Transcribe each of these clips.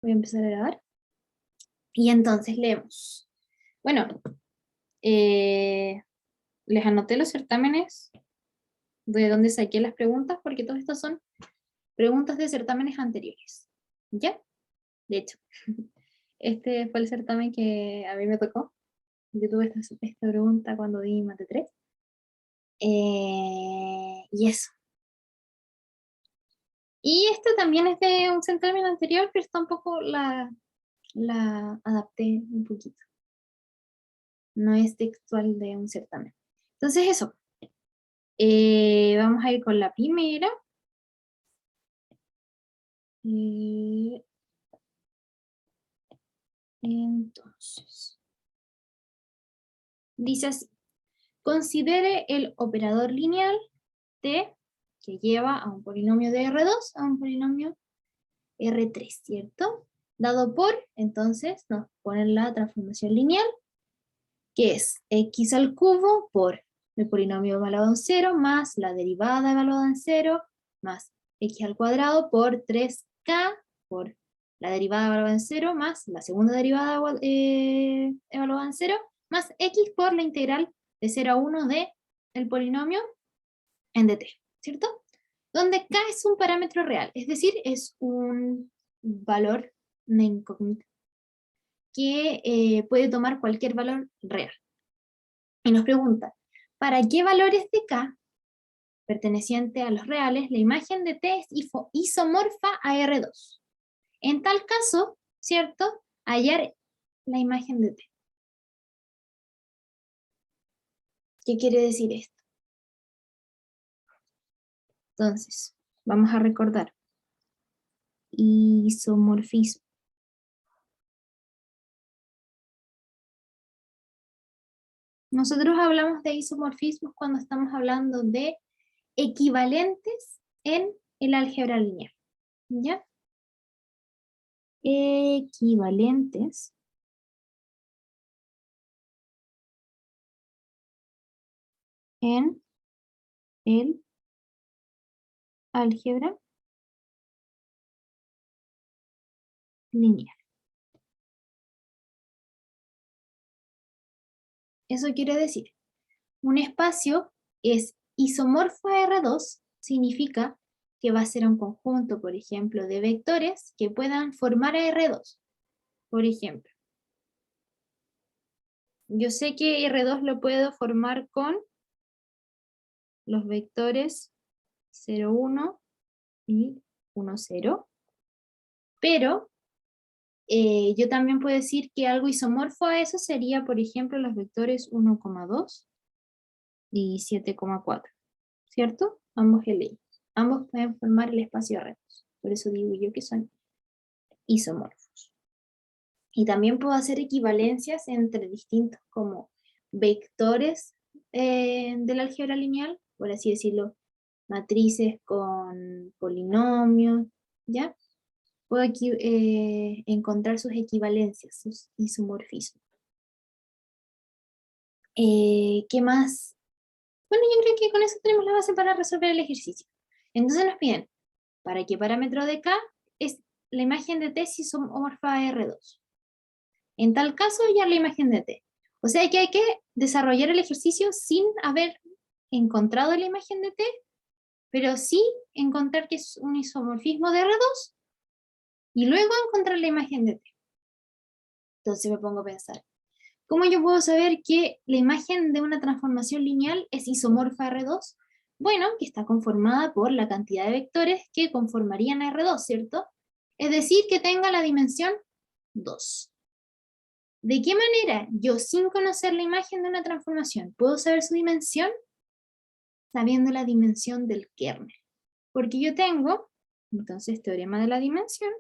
Voy a empezar a grabar. Y entonces leemos. Bueno, les anoté los certámenes de donde saqué las preguntas, porque todas estas son preguntas de certámenes anteriores. ¿Ya? De hecho, este fue el certamen que a mí me tocó. Yo tuve esta pregunta cuando di Mate 3. Y eso. Y esto también es de un certamen anterior, pero está un poco la adapté un poquito. No es textual de un certamen. Entonces eso. Vamos a ir con la primera. Entonces, dice así. Considere el operador lineal t que lleva a un polinomio de R2 a un polinomio R3, ¿cierto? Dado por, entonces, nos ponen la transformación lineal, que es x al cubo por el polinomio evaluado en 0 más la derivada evaluada en 0 más x al cuadrado por 3k por la derivada evaluada en 0 más la segunda derivada evaluada en 0 más x por la integral de 0 a 1 de el polinomio en dt, ¿cierto? Donde k es un parámetro real, es decir, es un valor, una incógnita, que puede tomar cualquier valor real. Y nos pregunta, ¿para qué valores de k perteneciente a los reales la imagen de t es isomorfa a R2? En tal caso, ¿cierto? Hallar la imagen de t. ¿Qué quiere decir esto? Entonces, vamos a recordar. Isomorfismo. Nosotros hablamos de isomorfismos cuando estamos hablando de equivalentes en el álgebra lineal. ¿Ya? Equivalentes en el álgebra lineal. Eso quiere decir, un espacio es isomorfo a R2, significa que va a ser un conjunto, por ejemplo, de vectores que puedan formar a R2. Por ejemplo, yo sé que R2 lo puedo formar con los vectores 0, 1 y 1, 0, pero yo también puedo decir que algo isomorfo a eso sería, por ejemplo, los vectores 1,2 y 7,4, ¿cierto? Ambos L. Ambos pueden formar el espacio R2. Por eso digo yo que son isomorfos. Y también puedo hacer equivalencias entre distintos como vectores del álgebra lineal, por así decirlo, matrices con polinomios, ¿ya? Puedo aquí encontrar sus equivalencias, sus isomorfismos. ¿Qué más? Bueno, yo creo que con eso tenemos la base para resolver el ejercicio. Entonces nos piden, ¿para qué parámetro de K es la imagen de T es isomorfa a R2? En tal caso, ya la imagen de T. O sea que hay que desarrollar el ejercicio sin haber encontrado la imagen de T, pero sí encontrar que es un isomorfismo de R2 y luego encontrar la imagen de T. Entonces me pongo a pensar, ¿cómo yo puedo saber que la imagen de una transformación lineal es isomorfa a R2? Bueno, que está conformada por la cantidad de vectores que conformarían a R2, ¿cierto? Es decir, que tenga la dimensión 2. ¿De qué manera yo, sin conocer la imagen de una transformación, puedo saber su dimensión? Sabiendo la dimensión del kernel. Porque yo tengo, entonces, teorema de la dimensión.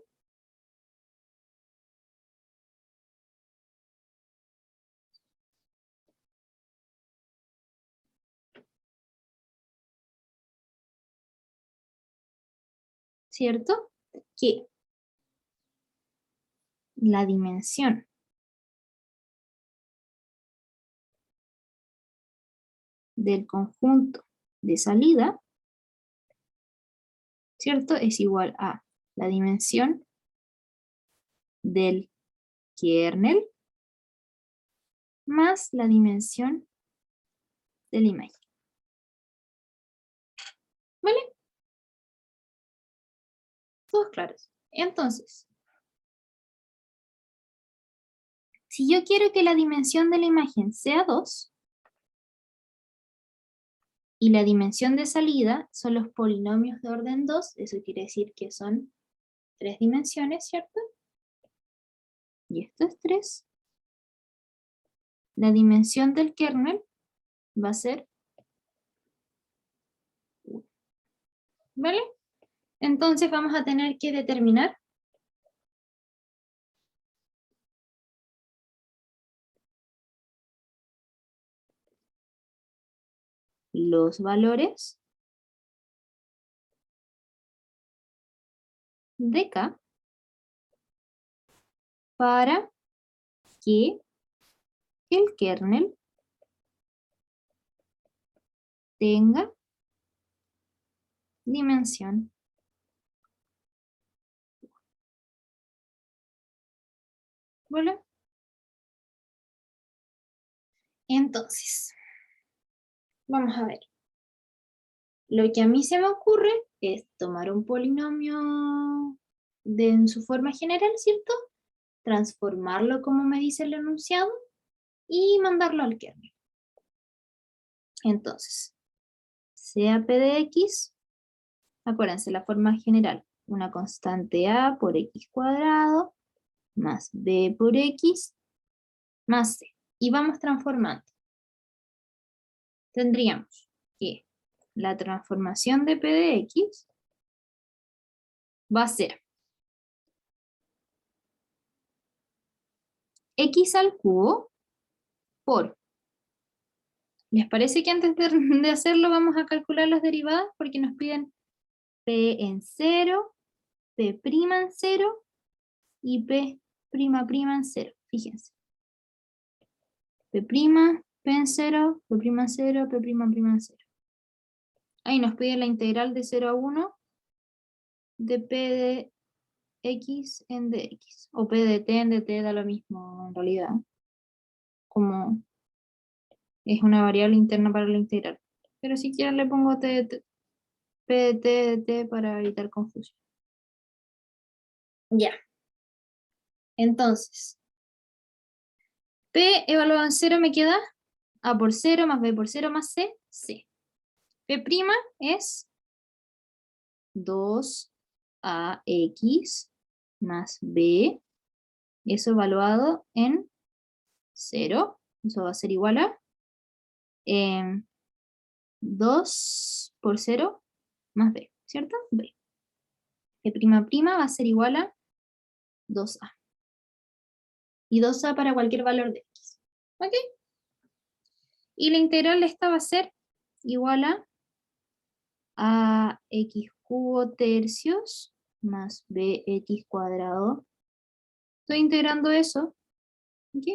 ¿Cierto? Que la dimensión del conjunto de salida, ¿cierto? Es igual a la dimensión del kernel más la dimensión de la imagen. ¿Vale? Todos claros. Entonces, si yo quiero que la dimensión de la imagen sea 2, y la dimensión de salida son los polinomios de orden 2, eso quiere decir que son 3 dimensiones, ¿cierto? Y esto es 3. La dimensión del kernel va a ser 1. ¿Vale? Entonces vamos a tener que determinar los valores de K para que el kernel tenga dimensión. ¿Vale? Entonces, vamos a ver. Lo que a mí se me ocurre es tomar un polinomio en su forma general, ¿cierto? Transformarlo como me dice el enunciado y mandarlo al kernel. Entonces, sea p de x, acuérdense la forma general, una constante a por x cuadrado más b por x más c. Y vamos transformando. Tendríamos que la transformación de p de x va a ser x al cubo por... ¿Les parece que antes de hacerlo vamos a calcular las derivadas? Porque nos piden p en 0, p' en 0 y p' en 0. Fíjense. P', P en 0, P' en 0, P' en 0. Ahí nos pide la integral de 0 a 1 de P de X en dx. O P de T en dt da lo mismo en realidad. Como es una variable interna para la integral. Pero si quieren le pongo T de T, P de T de T para evitar confusión. Ya. Entonces, P evaluado en 0 me queda A por 0 más B por 0 más C, C. P' es 2AX más B, eso evaluado en 0, eso va a ser igual a 2 por 0 más B, ¿cierto? B. P'' va a ser igual a 2A. Y 2A para cualquier valor de X. ¿Ok? Y la integral de esta va a ser igual a X cubo tercios más BX cuadrado. Estoy integrando eso. ¿Ok?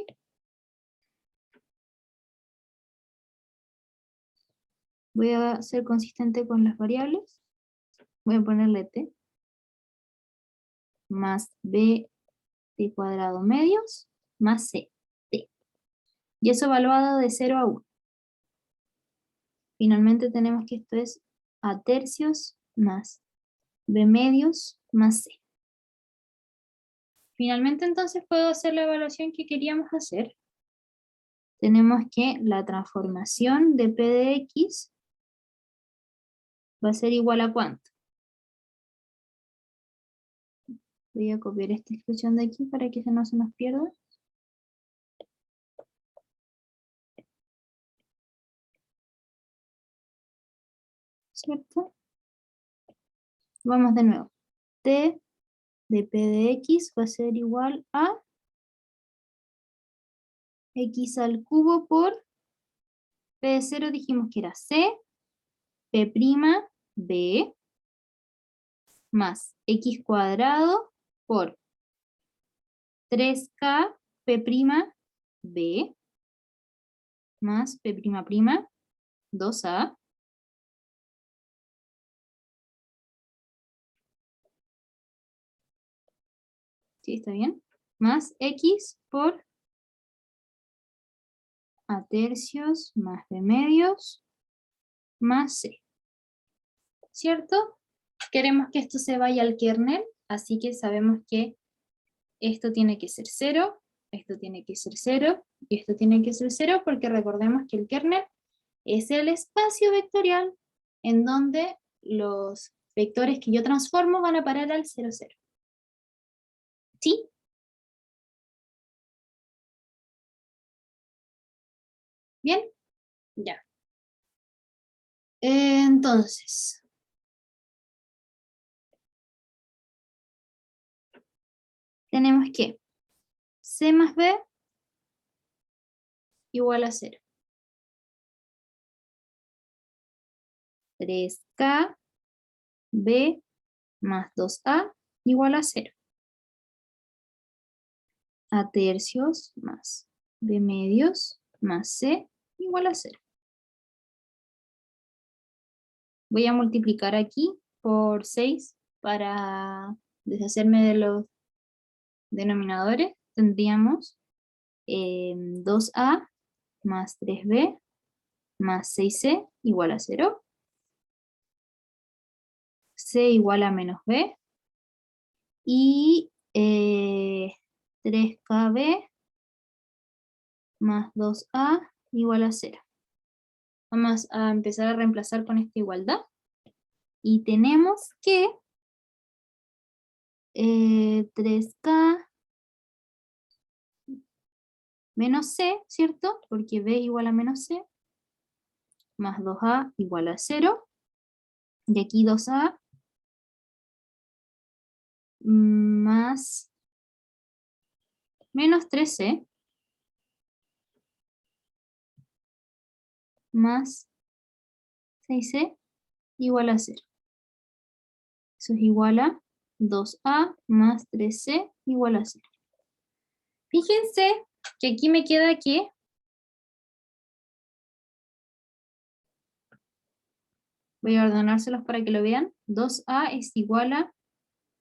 Voy a ser consistente con las variables. Voy a ponerle t más b t cuadrado medios más c, t. Y eso evaluado de 0 a 1. Finalmente tenemos que esto es a tercios más b medios más c. Finalmente entonces puedo hacer la evaluación que queríamos hacer. Tenemos que la transformación de p de x va a ser igual a ¿cuánto? Voy a copiar esta expresión de aquí para que no se nos pierda. ¿Cierto? Vamos de nuevo. T de p de x va a ser igual a x al cubo por p de 0 dijimos que era c, p', b, más x cuadrado por 3k p', b, más p', 2a. ¿Sí está bien? más x por a tercios más b medios más c. ¿Cierto? Queremos que esto se vaya al kernel, así que sabemos que esto tiene que ser 0, esto tiene que ser 0, y esto tiene que ser 0, porque recordemos que el kernel es el espacio vectorial en donde los vectores que yo transformo van a parar al 0, 0. ¿Sí? ¿Bien? Ya. Entonces, tenemos que c más b igual a 0. 3k b más 2a igual a 0. A tercios más b medios más c igual a 0. Voy a multiplicar aquí por 6 para deshacerme de los denominadores. Tendríamos 2a más 3b más 6c igual a 0. C igual a menos b. Y 3kb más 2a igual a 0. Vamos a empezar a reemplazar con esta igualdad. Y tenemos que 3k menos c, ¿cierto? Porque b igual a menos c, más 2a igual a 0. Y aquí 2a más menos 3c más 6c igual a 0. Eso es igual a 2a más 3c igual a 0. Fíjense que aquí me queda que voy a ordenárselos para que lo vean. 2a es igual a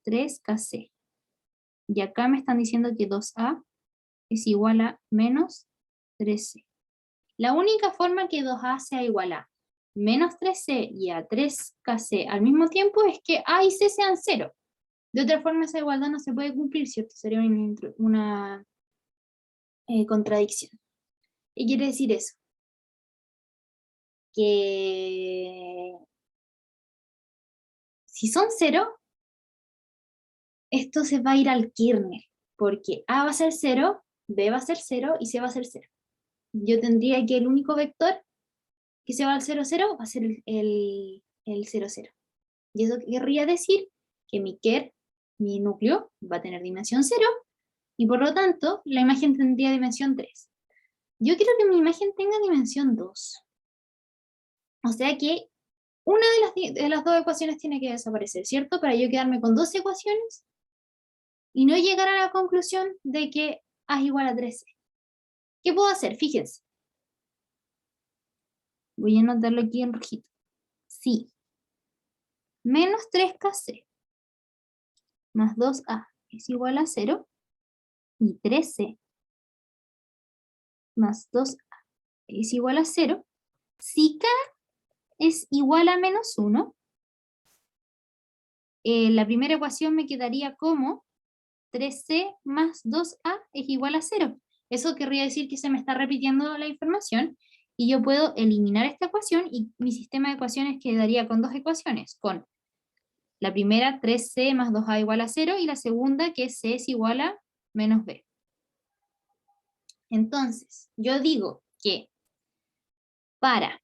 3kc. Y acá me están diciendo que 2a es igual a menos 3c. La única forma que 2a sea igual a menos 3c y a 3kc al mismo tiempo es que a y c sean 0. De otra forma esa igualdad no se puede cumplir, ¿cierto? Sería una contradicción. ¿Qué quiere decir eso? Que si son 0, esto se va a ir al kernel, porque a va a ser 0, b va a ser 0 y c va a ser 0. Yo tendría que el único vector que se va al 0, 0 va a ser el 0, 0. Y eso querría decir que mi núcleo, va a tener dimensión 0, y por lo tanto la imagen tendría dimensión 3. Yo quiero que mi imagen tenga dimensión 2. O sea que una de las dos ecuaciones tiene que desaparecer, ¿cierto? Para yo quedarme con dos ecuaciones y no llegar a la conclusión de que A es igual a 13. ¿Qué puedo hacer? Fíjense. Voy a anotarlo aquí en rojito. Sí. Menos 3kc más 2a es igual a 0. Y 13 más 2a es igual a 0. Si k es igual a menos 1, la primera ecuación me quedaría como 3c más 2a es igual a 0. Eso querría decir que se me está repitiendo la información y yo puedo eliminar esta ecuación y mi sistema de ecuaciones quedaría con dos ecuaciones, con la primera 3c más 2a igual a 0 y la segunda que c es igual a menos b. Entonces, yo digo que para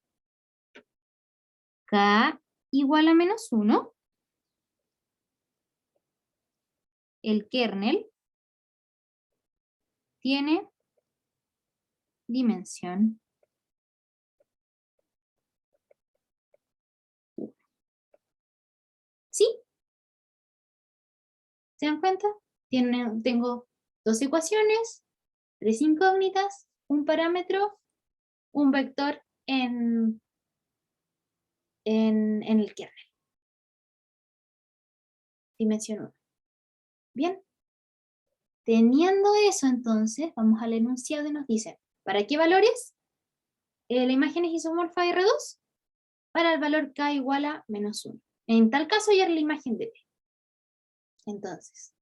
k igual a menos 1, el kernel tiene dimensión 1. ¿Sí? ¿Se dan cuenta? Tengo dos ecuaciones, tres incógnitas, un parámetro, un vector en el kernel. Dimensión 1. Bien. Teniendo eso, entonces, vamos al enunciado y nos dice, ¿para qué valores? La imagen es isomorfa de R2 para el valor K igual a -1. En tal caso, ya es la imagen de P. Entonces,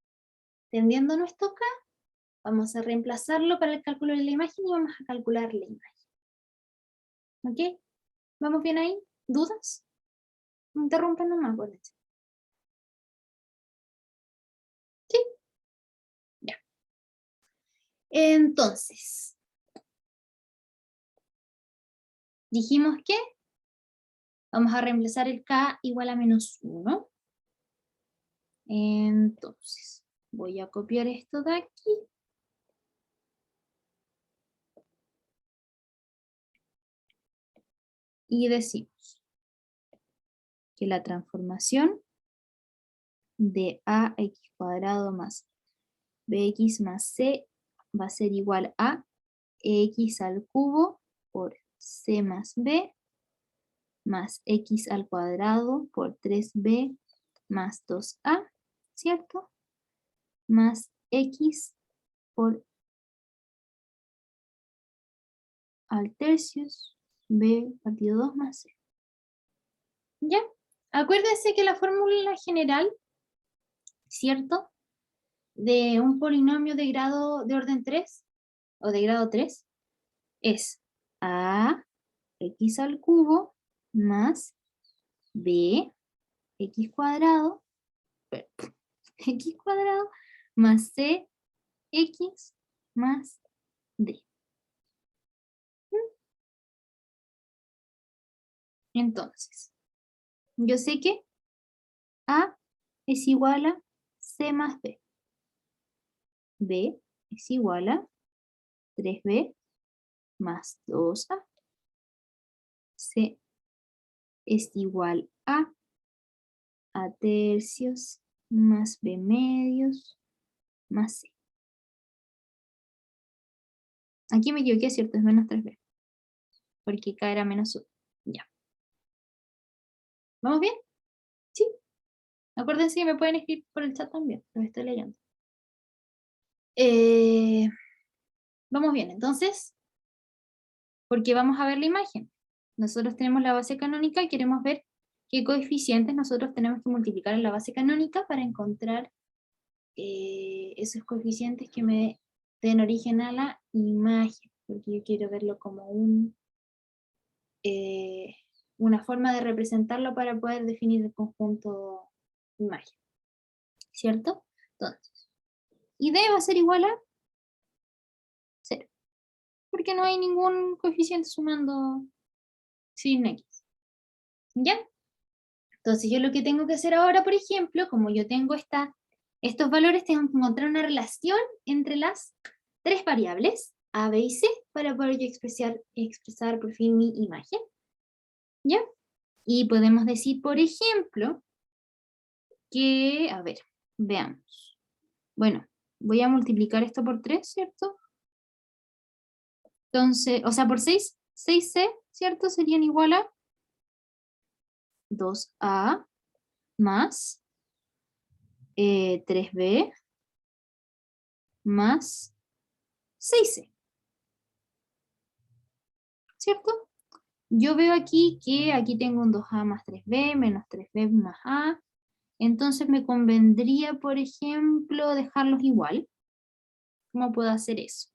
tendiendo nuestro K, vamos a reemplazarlo para el cálculo de la imagen y vamos a calcular la imagen. ¿Ok? ¿Vamos bien ahí? ¿Dudas? Interrumpen nomás, acuérdense. ¿Sí? Ya. Entonces, dijimos que vamos a reemplazar el K igual a -1. Entonces, voy a copiar esto de aquí. Y decimos que la transformación de ax cuadrado más bx más c va a ser igual a x al cubo por c más b más x al cuadrado por 3b más 2a, ¿cierto? Más x por al tercios b partido 2 más c. ¿Ya? Acuérdense que la fórmula general, ¿cierto? De un polinomio de grado de orden 3 o de grado 3 es a x al cubo más b x cuadrado x cuadrado más c x más d. Entonces, yo sé que a es igual a c más b. B es igual a 3b más 2a. C es igual a tercios más b medios más c. Aquí me equivoqué, ¿cierto? Es menos 3b. Porque k era menos 1. Ya. ¿Vamos bien? Sí. Acuérdense que me pueden escribir por el chat también. Los estoy leyendo. Vamos bien, entonces, porque vamos a ver la imagen. Nosotros tenemos la base canónica y queremos ver qué coeficientes nosotros tenemos que multiplicar en la base canónica para encontrar esos coeficientes que me den origen a la imagen, porque yo quiero verlo como una forma de representarlo para poder definir el conjunto imagen, ¿cierto? Entonces, y D va a ser igual a 0, porque no hay ningún coeficiente sumando sin X, ¿ya? Entonces yo lo que tengo que hacer ahora, por ejemplo, como yo tengo estos valores, tengo que encontrar una relación entre las tres variables, A, B y C, para poder yo expresar por fin mi imagen. ¿Ya? Y podemos decir, por ejemplo, que, a ver, veamos. Bueno, voy a multiplicar esto por 3, ¿cierto? Entonces, o sea, por 6, 6C, ¿cierto? Serían igual a 2A más 3B más 6C, ¿cierto? Yo veo aquí que aquí tengo un 2A más 3B menos 3B más A. Entonces me convendría, por ejemplo, dejarlos igual. ¿Cómo puedo hacer eso?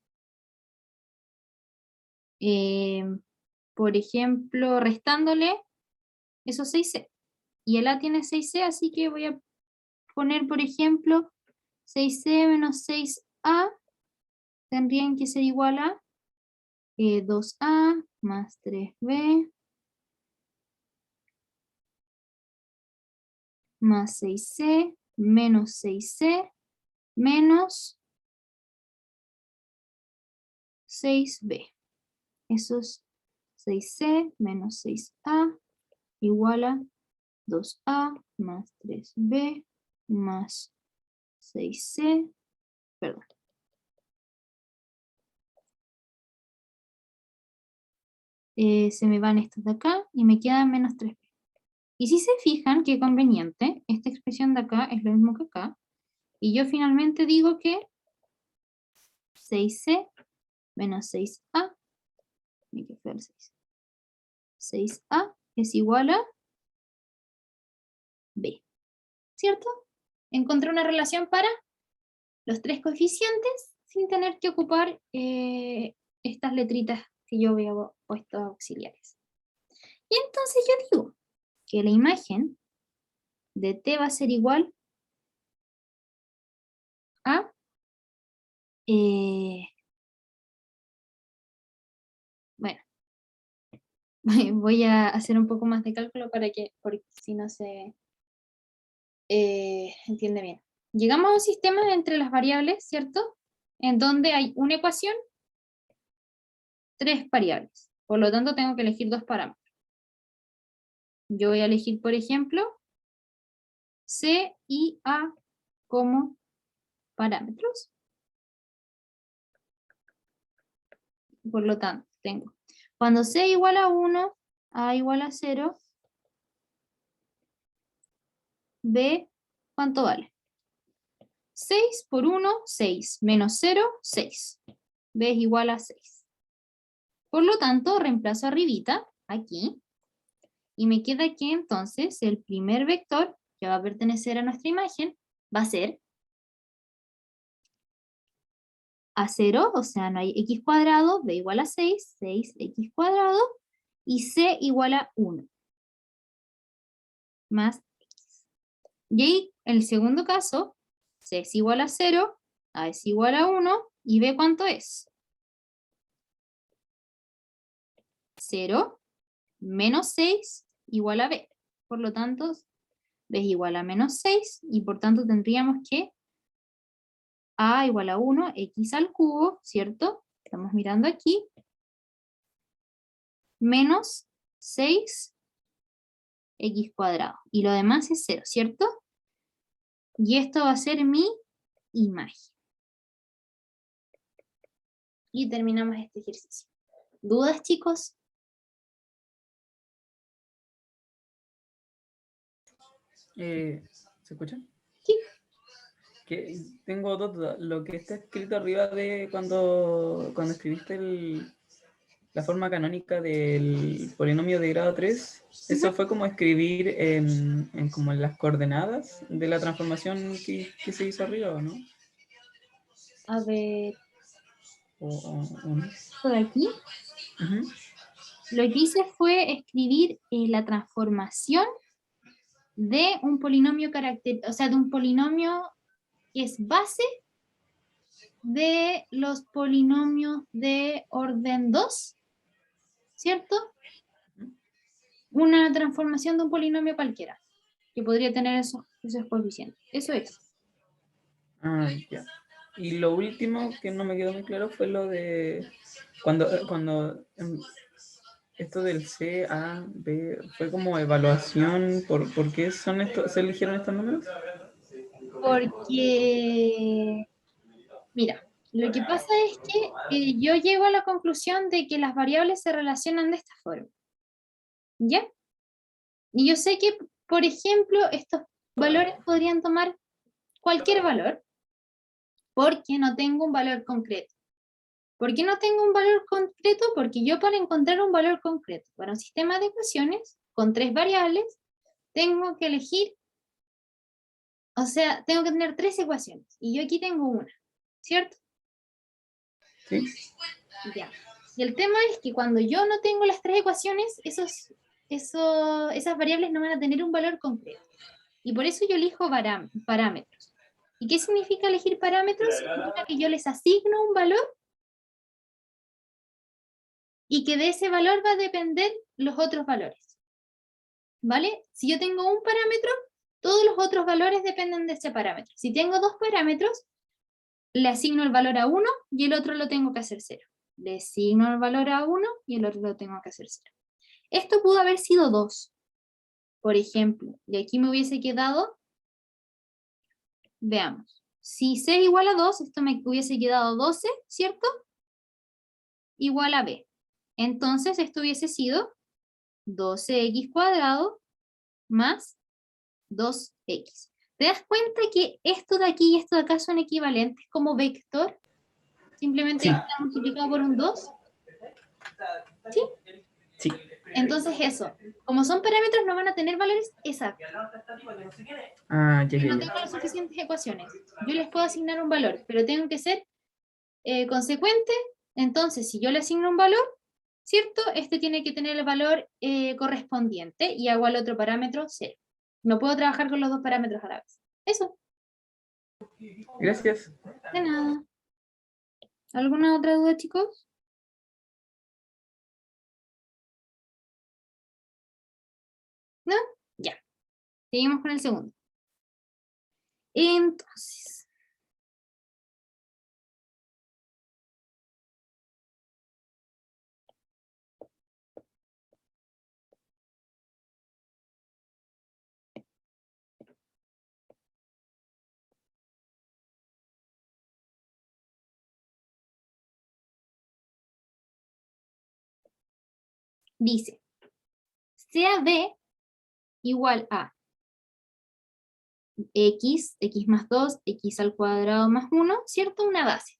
Por ejemplo, restándole esos 6C. Y el A tiene 6C, así que voy a poner, por ejemplo, 6C menos 6A tendrían que ser igual a 2A más 3B más 6C menos 6C menos 6B. Eso es 6C menos 6A igual a 2A más 3B más 6C, perdón. Se me van estos de acá y me queda menos 3B. Y si se fijan, qué conveniente, esta expresión de acá es lo mismo que acá, y yo finalmente digo que 6C menos 6A, me quedó el 6. 6A es igual a B, ¿cierto? Encontré una relación para los tres coeficientes sin tener que ocupar estas letritas que yo había puesto auxiliares. Y entonces yo digo que la imagen de T va a ser igual a bueno, voy a hacer un poco más de cálculo porque si no se entiende bien. Llegamos a un sistema entre las variables, ¿cierto? En donde hay una ecuación, tres variables. Por lo tanto, tengo que elegir dos parámetros. Yo voy a elegir, por ejemplo, C y A como parámetros. Por lo tanto, tengo, cuando C igual a 1, A igual a 0, B, ¿cuánto vale? 6 por 1, 6, menos 0, 6. B es igual a 6. Por lo tanto, reemplazo arribita, aquí, y me queda que entonces el primer vector que va a pertenecer a nuestra imagen va a ser A0, o sea, no hay x cuadrado, b igual a 6, 6x cuadrado, y c igual a 1, más x. Y ahí, en el segundo caso, c es igual a 0, a es igual a 1, y b ¿cuánto es? 0 menos 6 igual a b. Por lo tanto, b es igual a menos 6, y por tanto tendríamos que a igual a 1, x al cubo, ¿cierto? Estamos mirando aquí. Menos 6 x cuadrado. Y lo demás es 0, ¿cierto? Y esto va a ser mi imagen. Y terminamos este ejercicio. ¿Dudas, chicos? ¿Se escucha? Sí. Que tengo dos dudas. Lo que está escrito arriba de cuando escribiste la forma canónica del polinomio de grado 3, ¿eso fue como escribir como en las coordenadas de la transformación que se hizo arriba o no? A ver, ¿O no? por aquí. Lo que hice fue escribir la transformación de un polinomio o sea, de un polinomio que es base de los polinomios de orden 2, ¿cierto? Una transformación de un polinomio cualquiera, que podría tener esos coeficientes. Eso es. Ah, ya. Y lo último que no me quedó muy claro fue lo de cuando esto del C, A, B, fue como evaluación, ¿por qué se eligieron estos números? Porque, mira, lo que pasa es que yo llego a la conclusión de que las variables se relacionan de esta forma. ¿Ya? Y yo sé que, por ejemplo, estos valores podrían tomar cualquier valor, porque no tengo un valor concreto. ¿Por qué no tengo un valor concreto? Porque yo para encontrar un valor concreto para un sistema de ecuaciones con tres variables, tengo que elegir, o sea, tengo que tener tres ecuaciones. Y yo aquí tengo una, ¿cierto? Sí. Ya. Y el tema es que cuando yo no tengo las tres ecuaciones, esas variables no van a tener un valor concreto. Y por eso yo elijo parámetros. ¿Y qué significa elegir parámetros? Significa que yo les asigno un valor y que de ese valor va a depender los otros valores. ¿Vale? Si yo tengo un parámetro, todos los otros valores dependen de ese parámetro. Si tengo dos parámetros, le asigno el valor a uno y el otro lo tengo que hacer 0. Le asigno el valor a 1 y el otro lo tengo que hacer 0. Esto pudo haber sido 2, por ejemplo. Y aquí me hubiese quedado, veamos, si C es igual a 2, esto me hubiese quedado 12, ¿cierto? Igual a B. Entonces esto hubiese sido 12x cuadrado más 2x. ¿Te das cuenta que esto de aquí y esto de acá son equivalentes como vector? Simplemente Sí. está multiplicado por un 2. ¿Sí? Sí. Entonces eso, como son parámetros no van a tener valores exactos. Ah, ya, Yo ya, no ya. tengo las suficientes ecuaciones. Yo les puedo asignar un valor, pero tengo que ser consecuente. Entonces, si yo le asigno un valor, ¿cierto? Este tiene que tener el valor correspondiente y hago al otro parámetro 0. No puedo trabajar con los dos parámetros a la vez. Eso, Gracias. de nada. ¿Alguna otra duda, chicos? ¿No? Ya. Seguimos con el segundo. Entonces, dice, sea B igual a x más 2, x al cuadrado más 1, ¿cierto? Una base.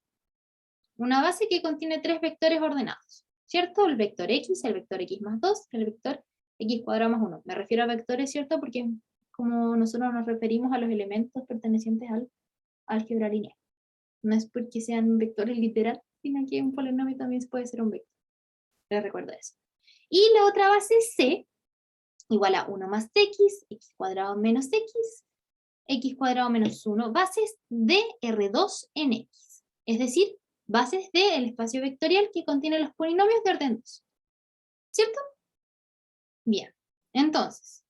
Una base que contiene 3 vectores ordenados, ¿cierto? El vector x, el vector x más 2, el vector x cuadrado más 1. Me refiero a vectores, ¿cierto? Porque como nosotros nos referimos a los elementos pertenecientes al álgebra lineal. No es porque sean vectores literal, sino que un polinomio también puede ser un vector. Les recuerdo eso. Y la otra base c igual a 1 más x, x cuadrado menos x cuadrado menos 1, bases de R2 en x. Es decir, bases del espacio vectorial que contiene los polinomios de orden 2. ¿Cierto? Bien. Entonces,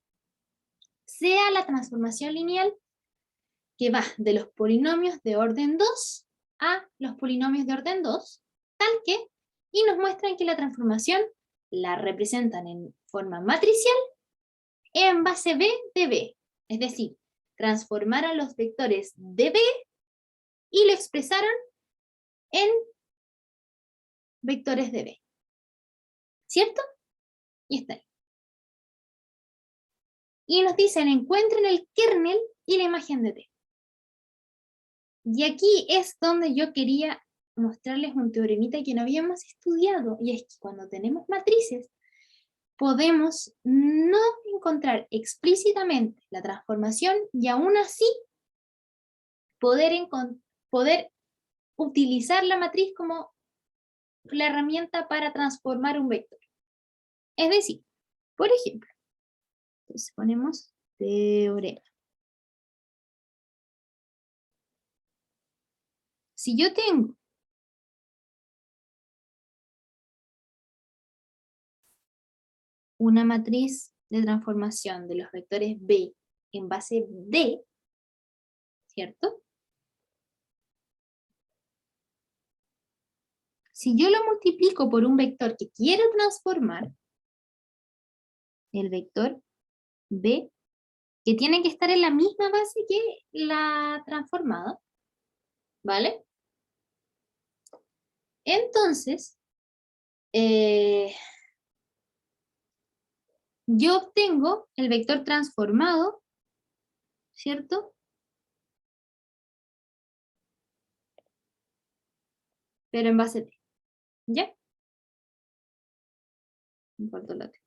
sea la transformación lineal que va de los polinomios de orden 2 a los polinomios de orden 2, tal que, y nos muestran que la transformación la representan en forma matricial en base B de B. Es decir, transformaron los vectores de B y lo expresaron en vectores de B. ¿Cierto? Y está ahí. Y nos dicen, encuentren el kernel y la imagen de T. Y aquí es donde yo quería mostrarles un teoremita que no habíamos estudiado, y es que cuando tenemos matrices, podemos no encontrar explícitamente la transformación y aún así poder utilizar la matriz como la herramienta para transformar un vector. Es decir, por ejemplo, entonces ponemos teorema. Si yo tengo una matriz de transformación de los vectores B en base D, ¿cierto? Si yo lo multiplico por un vector que quiero transformar, el vector B, que tiene que estar en la misma base que la transformada, ¿vale? Entonces, yo obtengo el vector transformado, ¿cierto? Pero en base T, ¿ya? Importo la T.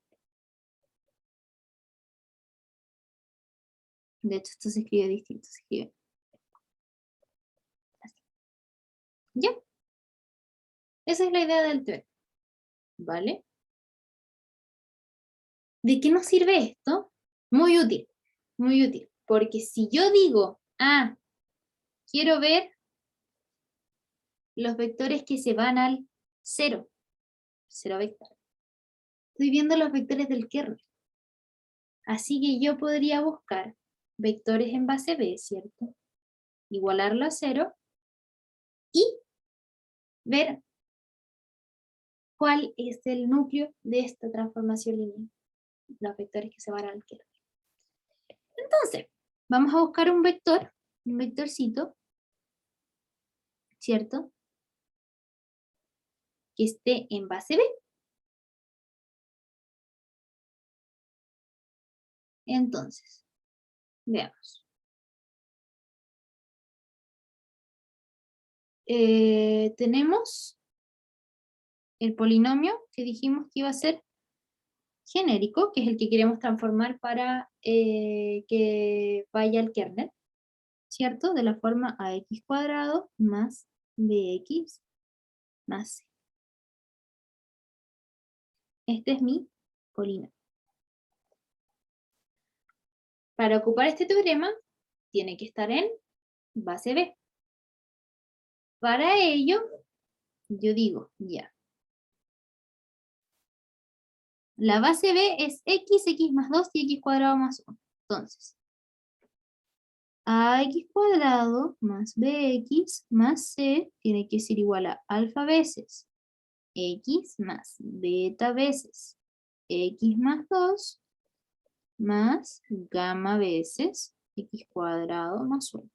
De hecho, esto se escribe distinto, se escribe así. ¿Ya? Esa es la idea del teorema, ¿vale? ¿De qué nos sirve esto? Muy útil, porque si yo digo, quiero ver los vectores que se van al 0 vector. Estoy viendo los vectores del kernel. Así que yo podría buscar vectores en base B, ¿cierto? Igualarlo a 0 y ver cuál es el núcleo de esta transformación lineal. Los vectores que se van al kernel. Entonces, vamos a buscar un vectorcito, ¿cierto? Que esté en base B. Entonces, veamos. tenemos el polinomio que dijimos que iba a ser genérico, que es el que queremos transformar para que vaya al kernel, ¿cierto? De la forma ax cuadrado más bx más c. Este es mi polinomio. Para ocupar este teorema, tiene que estar en base B. Para ello, yo digo, ya. La base B es x, x más 2 y x cuadrado más 1. Entonces, ax cuadrado más bx más c tiene que ser igual a alfa veces x más beta veces x más 2 más gamma veces x cuadrado más 1.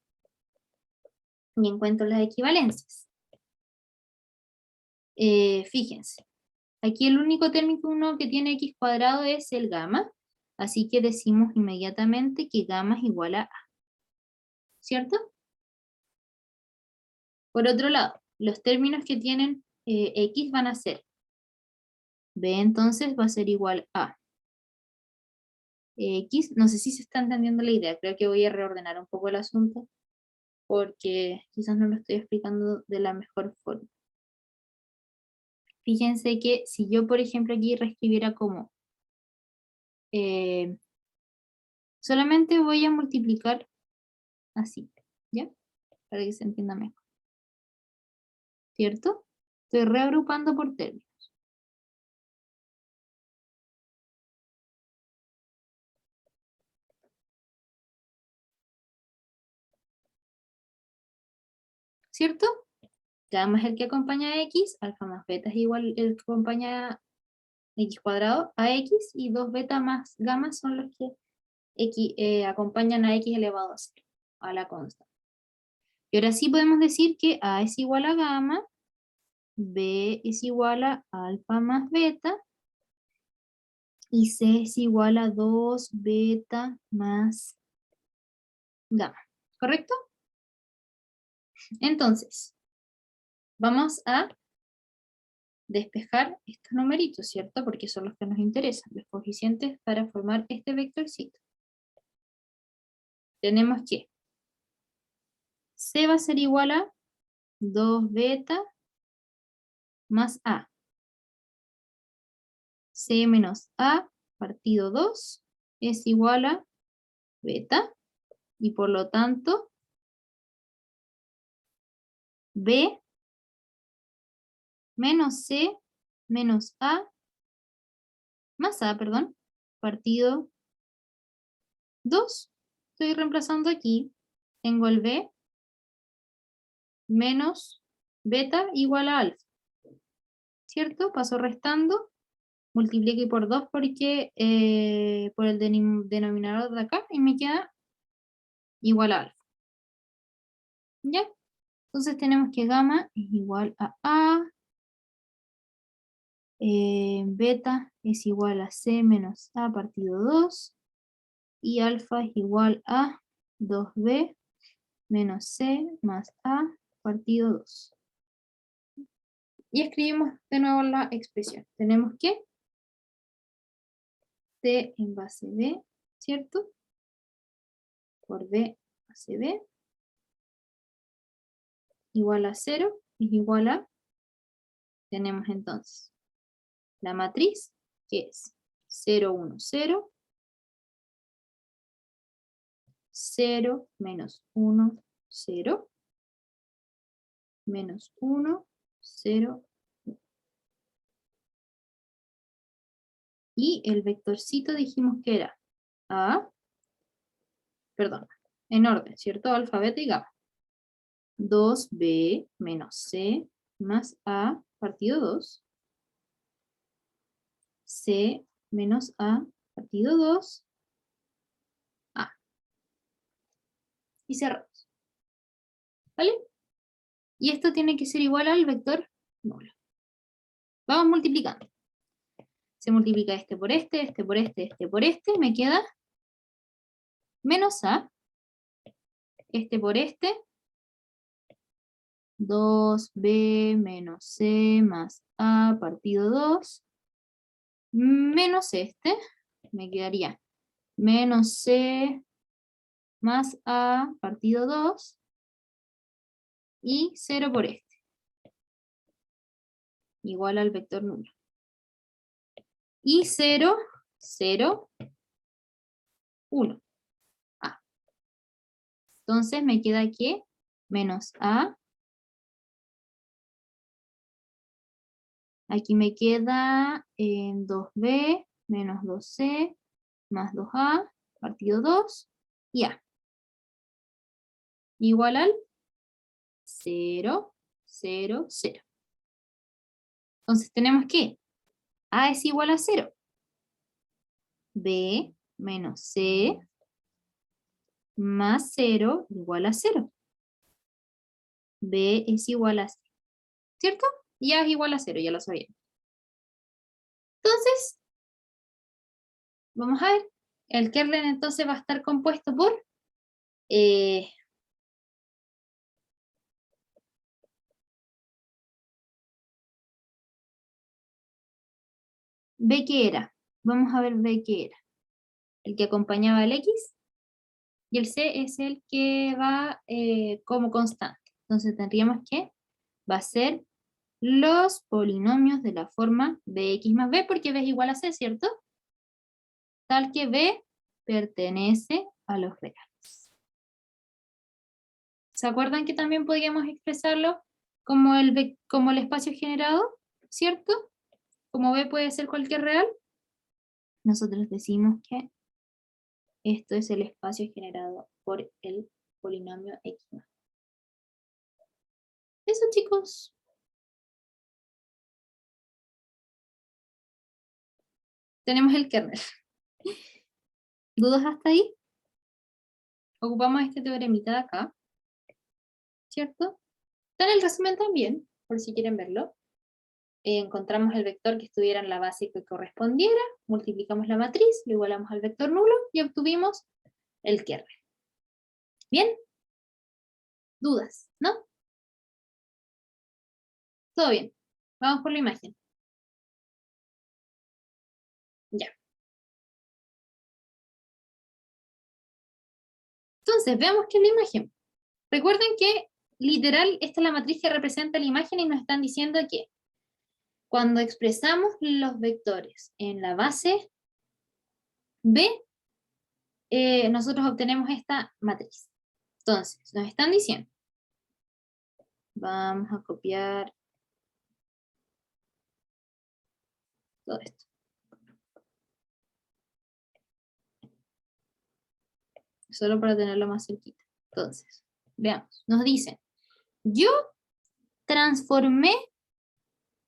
Y encuentro las equivalencias. Fíjense, aquí el único término que tiene x cuadrado es el gamma, así que decimos inmediatamente que gamma es igual a a, ¿cierto? Por otro lado, los términos que tienen x van a ser b, entonces va a ser igual a x, no sé si se está entendiendo la idea, creo que voy a reordenar un poco el asunto, porque quizás no lo estoy explicando de la mejor forma. Fíjense que si yo, por ejemplo, aquí reescribiera como solamente voy a multiplicar así, ¿ya? Para que se entienda mejor. ¿Cierto? Estoy reagrupando por términos. ¿Cierto? Gamma es el que acompaña a x, alfa más beta es igual el que acompaña a x cuadrado a x, y 2 beta más gamma son los que acompañan a x elevado a 0, a la constante. Y ahora sí podemos decir que a es igual a gamma, b es igual a alfa más beta, y c es igual a 2 beta más gamma. ¿Correcto? Entonces, vamos a despejar estos numeritos, ¿cierto? Porque son los que nos interesan, los coeficientes para formar este vectorcito. Tenemos que c va a ser igual a 2 beta más a. C menos a partido 2 es igual a beta, y por lo tanto b menos c menos a más a, perdón, partido 2. Estoy reemplazando aquí. Tengo el b menos beta igual a alfa. ¿Cierto? Paso restando. Multiplique por 2 porque por el denominador de acá, y me queda igual a alfa. ¿Ya? Entonces tenemos que gamma es igual a beta es igual a c menos a partido 2, y alfa es igual a 2b menos c más a partido 2. Y escribimos de nuevo la expresión. Tenemos que c en base b, ¿cierto? Por b base b igual a 0 es igual a, tenemos entonces la matriz, que es 0, 1, 0, 0, menos 1, 0, menos 1, 0. Y el vectorcito dijimos que era A, perdón, en orden, ¿cierto? Alfabeto y gamma. 2b menos c más a partido 2. C menos a partido 2. A. Y cerramos. ¿Vale? Y esto tiene que ser igual al vector nulo. Vamos multiplicando. Se multiplica este por este, este por este por este. Me queda menos a, este por este, 2b menos c más a partido 2, menos este, me quedaría menos c más a partido 2 y 0 por este, igual al vector nulo. Y 0, 0, 1. A. Entonces me queda que menos a. Aquí me queda 2b menos 2c más 2a partido 2 y a. Igual al 0, 0, 0. Entonces tenemos que a es igual a 0. b menos c más 0 igual a 0. b es igual a 0. ¿Cierto? Y a es igual a 0, ya lo sabían. Entonces, vamos a ver. El kernel entonces va a estar compuesto por B que era. Vamos a ver B que era. El que acompañaba al X. Y el C es el que va como constante. Entonces tendríamos que va a ser los polinomios de la forma Bx más B, porque B es igual a C, ¿cierto? Tal que B pertenece a los reales. ¿Se acuerdan que también podríamos expresarlo como el espacio generado, ¿cierto? Como B puede ser cualquier real. Nosotros decimos que esto es el espacio generado por el polinomio X. Eso, chicos. Tenemos el kernel. ¿Dudas hasta ahí? Ocupamos este teoremita de acá, ¿cierto? Está en el resumen también, por si quieren verlo. Encontramos el vector que estuviera en la base que correspondiera, multiplicamos la matriz, lo igualamos al vector nulo y obtuvimos el kernel. ¿Bien? ¿Dudas? ¿No? Todo bien. Vamos por la imagen. Ya. Entonces, veamos qué es la imagen. Recuerden que, literal, esta es la matriz que representa la imagen y nos están diciendo que cuando expresamos los vectores en la base B, nosotros obtenemos esta matriz. Entonces, nos están diciendo, vamos a copiar todo esto. Solo para tenerlo más cerquita. Entonces, veamos. Nos dicen, yo transformé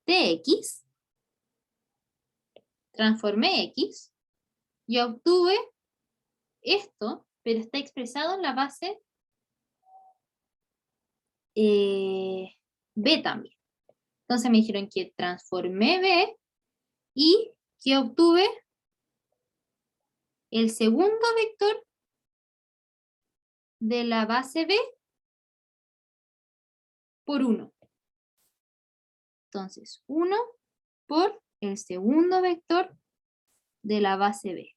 X y obtuve esto, pero está expresado en la base B también. Entonces me dijeron que transformé B y que obtuve el segundo vector de la base B por 1. Entonces, 1 por el segundo vector de la base B.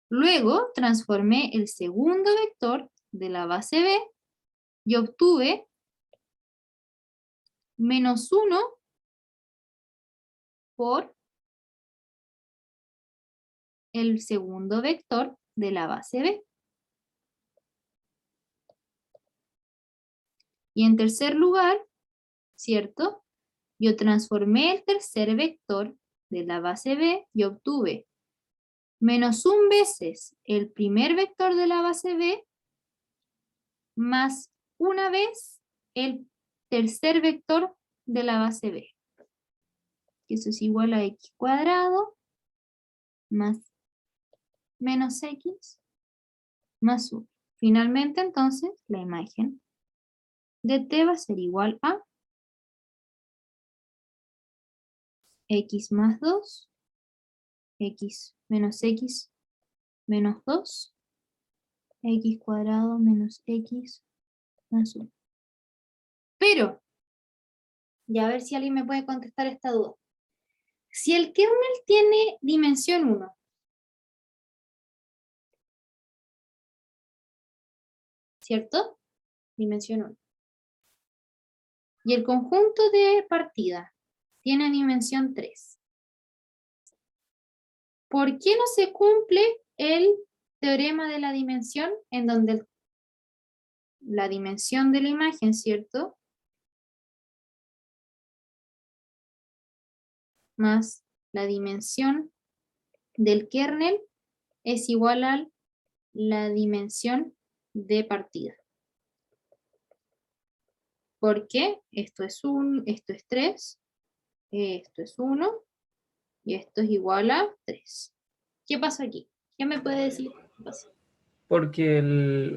Luego transformé el segundo vector de la base B y obtuve menos 1 por el segundo vector de la base B. Y en tercer lugar, ¿cierto? Yo transformé el tercer vector de la base B y obtuve menos 1 veces el primer vector de la base B más una vez el tercer vector de la base B. Eso es igual a x cuadrado más menos x más 1. Finalmente, entonces, la imagen de t va a ser igual a x más 2, x menos 2, x cuadrado menos x más 1. Pero, ya a ver si alguien me puede contestar esta duda. Si el kernel tiene dimensión 1, ¿cierto? Dimensión 1. Y el conjunto de partida tiene dimensión 3. ¿Por qué no se cumple el teorema de la dimensión en donde la dimensión de la imagen, ¿cierto? Más la dimensión del kernel es igual a la dimensión de partida. Porque esto es 1, esto es 3, esto es 1 y esto es igual a 3. ¿Qué pasa aquí? ¿Qué me puede decir qué pasa? Porque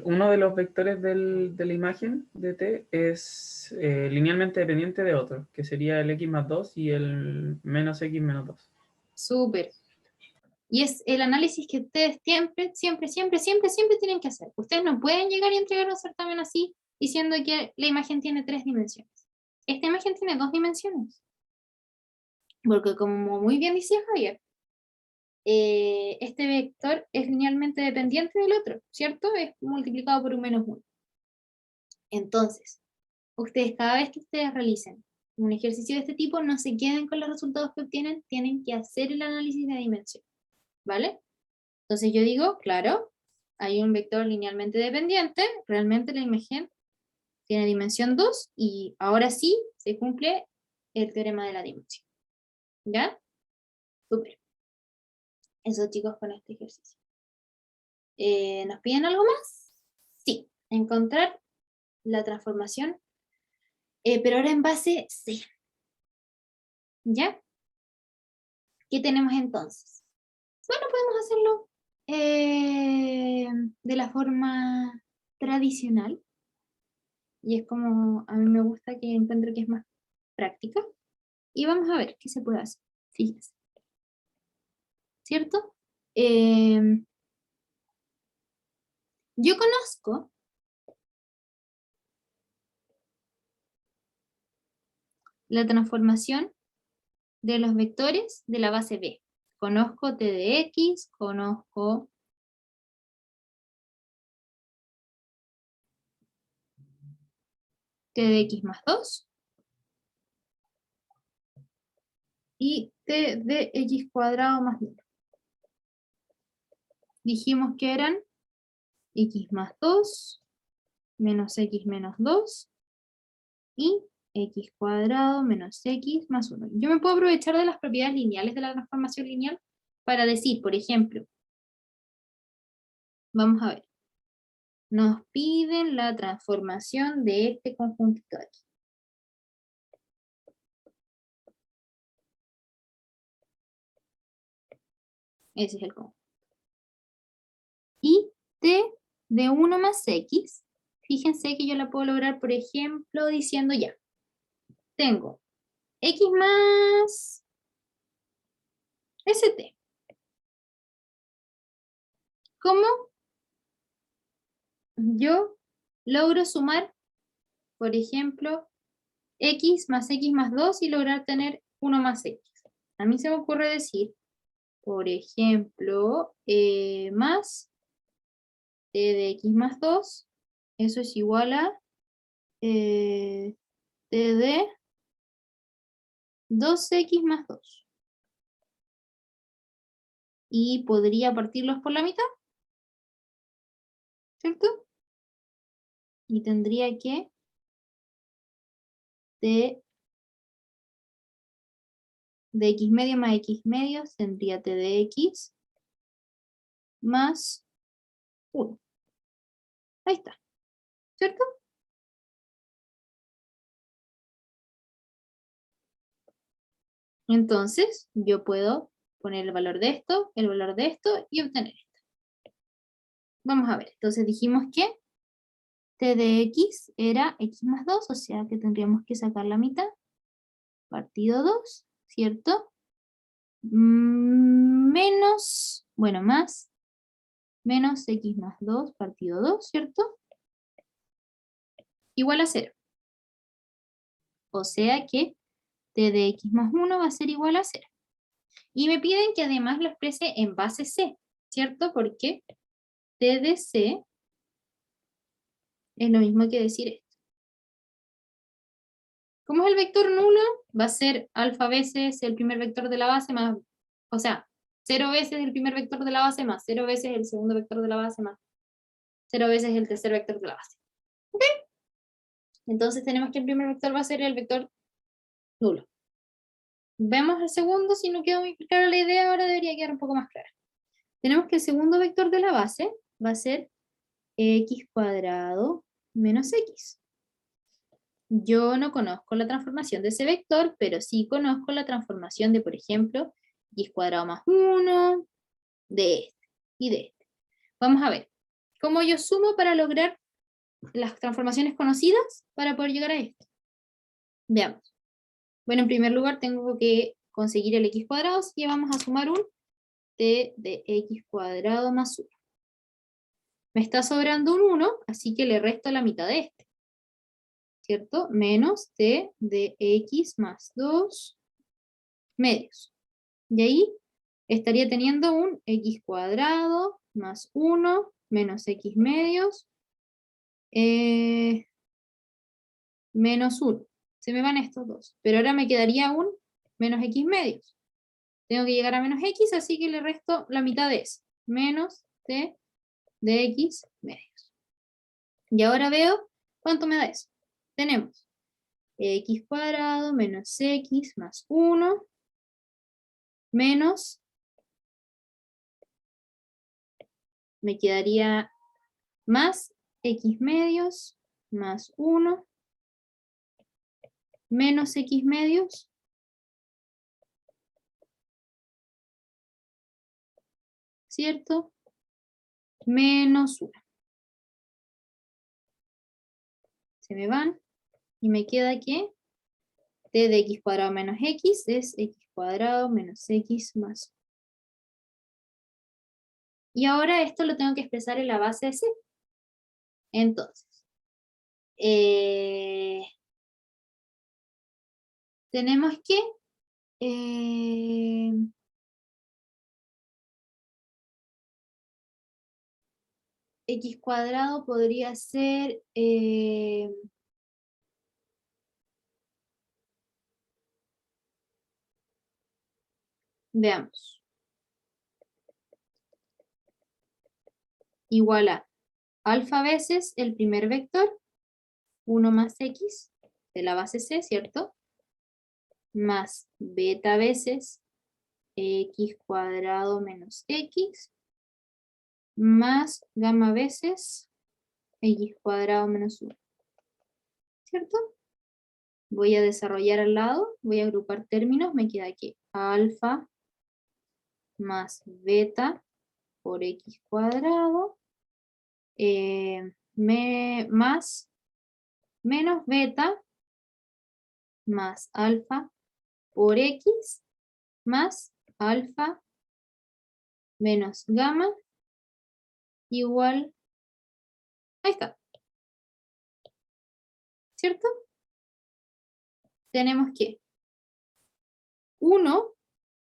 uno de los vectores de la imagen de T es linealmente dependiente de otro, que sería el x más 2 y el menos x menos 2. Súper. Y es el análisis que ustedes siempre tienen que hacer. Ustedes no pueden llegar y entregar un certamen así diciendo que la imagen tiene 3 dimensiones. Esta imagen tiene 2 dimensiones. Porque como muy bien decía Javier, este vector es linealmente dependiente del otro, ¿cierto? Es multiplicado por un menos 1. Entonces, ustedes cada vez que ustedes realicen un ejercicio de este tipo, no se queden con los resultados que obtienen, tienen que hacer el análisis de dimensión, ¿vale? Entonces yo digo, claro, hay un vector linealmente dependiente, realmente la imagen tiene dimensión 2 y ahora sí se cumple el teorema de la dimensión. ¿Ya? Súper. Eso, chicos, con este ejercicio. ¿Nos piden algo más? Sí, encontrar la transformación, pero ahora en base C. ¿Ya? ¿Qué tenemos entonces? Bueno, podemos hacerlo de la forma tradicional. Y es como a mí me gusta, que encuentro que es más práctica. Y vamos a ver qué se puede hacer. Fíjense. ¿Cierto? Yo conozco la transformación de los vectores de la base B. Conozco t de x, conozco t de x más 2 y t de x cuadrado más 1. Dijimos que eran x más 2 menos x menos 2 y x cuadrado menos x más 1. Yo me puedo aprovechar de las propiedades lineales de la transformación lineal para decir, por ejemplo, vamos a ver, nos piden la transformación de este conjuntito de aquí. Ese es el conjunto. Y t de 1 más x, fíjense que yo la puedo lograr, por ejemplo, diciendo ya, tengo x más st. ¿Cómo yo logro sumar, por ejemplo, x más 2 y lograr tener 1 más x? A mí se me ocurre decir, por ejemplo, más t de x más 2, eso es igual a t de 2x más 2. Y podría partirlos por la mitad, ¿cierto? Y tendría que t de x medio más x medio tendría t de x más 1. Ahí está, ¿cierto? Entonces, yo puedo poner el valor de esto y obtener esto. Vamos a ver, entonces dijimos que t de x era x más 2, o sea que tendríamos que sacar la mitad, partido 2, ¿cierto? Menos, bueno, más menos x más 2 partido 2, ¿cierto? Igual a 0. O sea que t de x más 1 va a ser igual a 0. Y me piden que además lo exprese en base c, ¿cierto? Porque t de c es lo mismo que decir esto. ¿Cómo es el vector nulo? Va a ser alfa veces el primer vector de la base más, o sea, 0 veces el primer vector de la base más 0 veces el segundo vector de la base más 0 veces el tercer vector de la base. ¿Ok? Entonces tenemos que el primer vector va a ser el vector nulo. Vemos el segundo, si no quedó muy clara la idea, ahora debería quedar un poco más clara. Tenemos que el segundo vector de la base va a ser x cuadrado menos x. Yo no conozco la transformación de ese vector, pero sí conozco la transformación de, por ejemplo, x cuadrado más 1, de este y de este. Vamos a ver cómo yo sumo para lograr las transformaciones conocidas para poder llegar a esto. Veamos. Bueno, en primer lugar tengo que conseguir el x cuadrado, así que vamos a sumar un t de x cuadrado más 1. Me está sobrando un 1, así que le resto la mitad de este. ¿Cierto? Menos t de x más 2 medios. Y ahí estaría teniendo un x cuadrado más 1 menos x medios menos 1. Se me van estos dos. Pero ahora me quedaría un menos x medios. Tengo que llegar a menos x, así que le resto la mitad de eso. Menos t de x medios. Y ahora veo cuánto me da eso. Tenemos x cuadrado menos x más 1 menos, me quedaría más x medios más 1 menos x medios ¿cierto? Menos 1. Se me van y me queda que t de x cuadrado menos x es x cuadrado menos x más 1. Y ahora esto lo tengo que expresar en la base de c. Entonces, tenemos que x cuadrado podría ser veamos, igual a alfa veces el primer vector, 1 más x de la base c, ¿cierto? Más beta veces x cuadrado menos x, más gamma veces x cuadrado menos 1. ¿Cierto? Voy a desarrollar al lado, voy a agrupar términos, me queda aquí alfa más beta por x cuadrado, más menos beta más alfa por x más alfa menos gamma igual, ahí está, ¿cierto? Tenemos que 1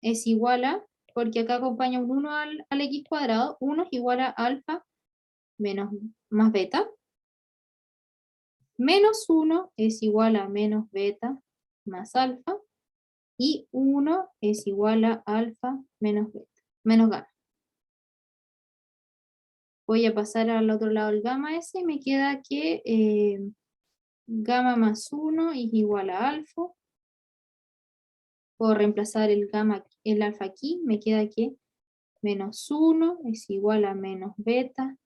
es igual a, porque acá acompaña un 1 al x cuadrado, 1 es igual a alfa menos más beta, menos 1 es igual a menos beta más alfa, y 1 es igual a alfa menos beta, menos gamma. Voy a pasar al otro lado el gamma ese y me queda que gamma más 1 es igual a alfa. Puedo reemplazar el gamma, el alfa aquí, me queda que menos 1 es igual a menos beta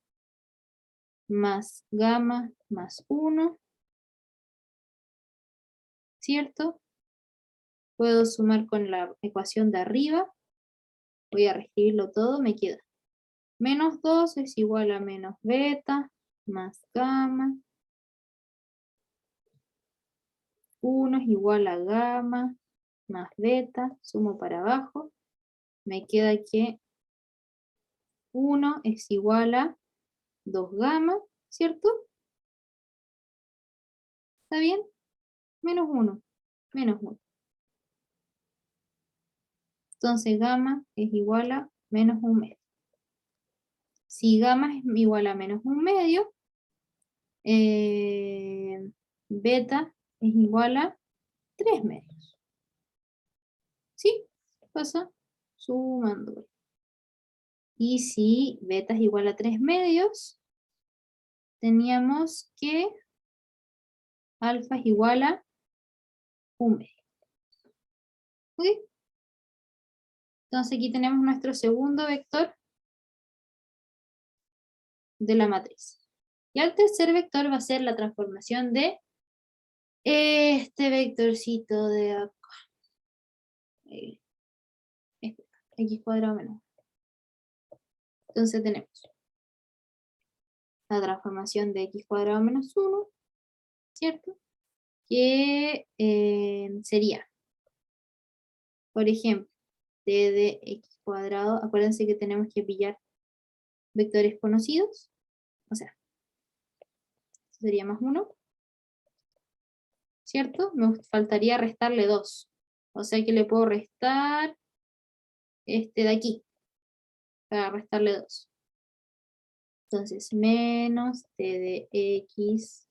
más gamma más 1, ¿cierto? Puedo sumar con la ecuación de arriba, voy a reescribirlo todo, me queda menos 2 es igual a menos beta más gamma, 1 es igual a gamma más beta, sumo para abajo, me queda que 1 es igual a 2 gamma, ¿cierto? ¿Está bien? Menos 1, menos 1. Entonces gamma es igual a menos 1 medio. Si gamma es igual a menos 1 medio, beta es igual a 3 medios. ¿Sí? Pasa sumando. Y si beta es igual a 3 medios, teníamos que alfa es igual a 1 medio. ¿Ok? Entonces aquí tenemos nuestro segundo vector de la matriz. Y el tercer vector va a ser la transformación de este vectorcito de acá. X cuadrado menos. Entonces tenemos la transformación de x cuadrado menos 1, ¿cierto? Que sería, por ejemplo, d de x cuadrado. Acuérdense que tenemos que pillar vectores conocidos. O sea, sería más 1, ¿cierto? Me faltaría restarle 2. O sea que le puedo restar este de aquí, para restarle 2. Entonces, menos t de x